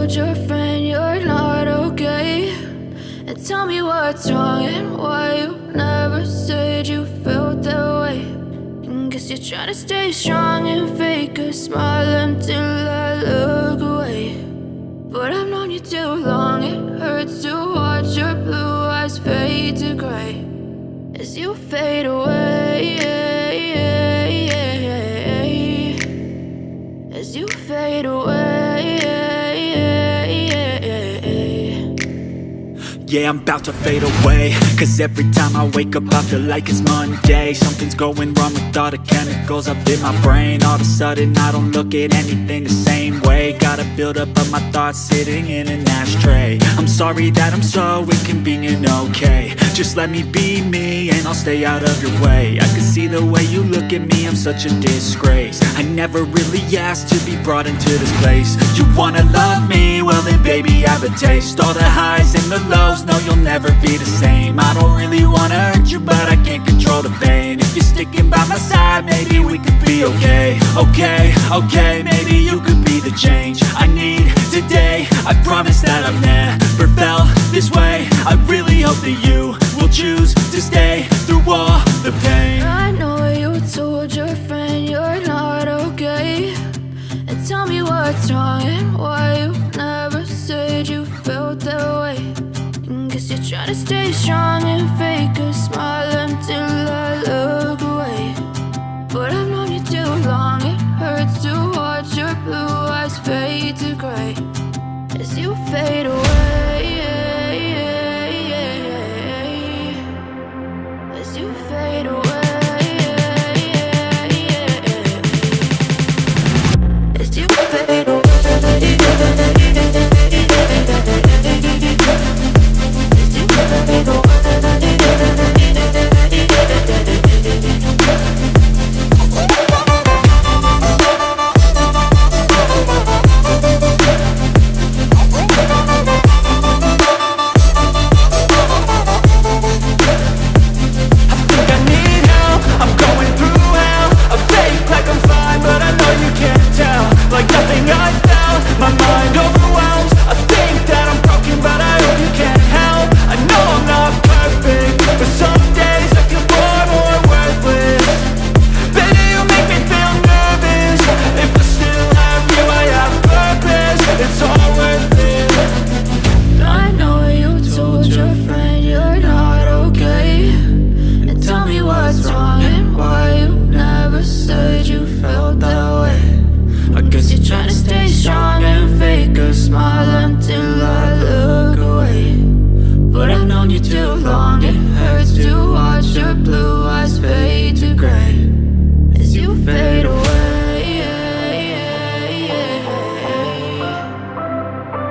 told your friend you're not okay? And tell me what's wrong and why you never said you felt that way. And guess you're trying to stay strong and fake a smile until I look away. But I've known you too long, it hurts to watch your blue eyes fade to gray as you fade away, as you fade away. Yeah, I'm about to fade away, cause every time I wake up I feel like it's Monday. Something's going wrong with all the chemicals up in my brain. All of a sudden I don't look at anything the same way. Got a buildup of my thoughts sitting in an ashtray. I'm sorry that I'm so inconvenient, okay? Just let me be me and I'll stay out of your way. I can see the way you look at me, I'm such a disgrace. I never really asked to be brought into this place. You wanna love me? Well then baby I have a taste. All the highs and the lows, no, you'll never be the same. I don't really wanna hurt you, but I can't control the pain. If you're sticking by my side, maybe we could be okay. Okay, maybe you could be the change I need today. I promise that I've never felt this way. I really hope that you will choose to stay through all the pain. I know you told your friend you're not okay. And tell me what's wrong and why you never said you felt that way. Guess you're trying to stay strong and fake a smile until I look away. But I've known you too long, it hurts to watch your blue eyes fade to gray as you fade away, as you fade away, as you fade away.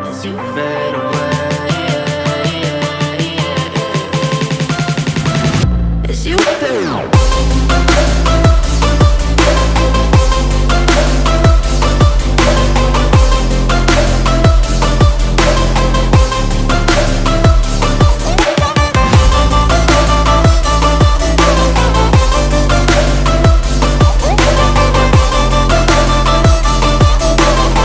As you fade away, as you fade away.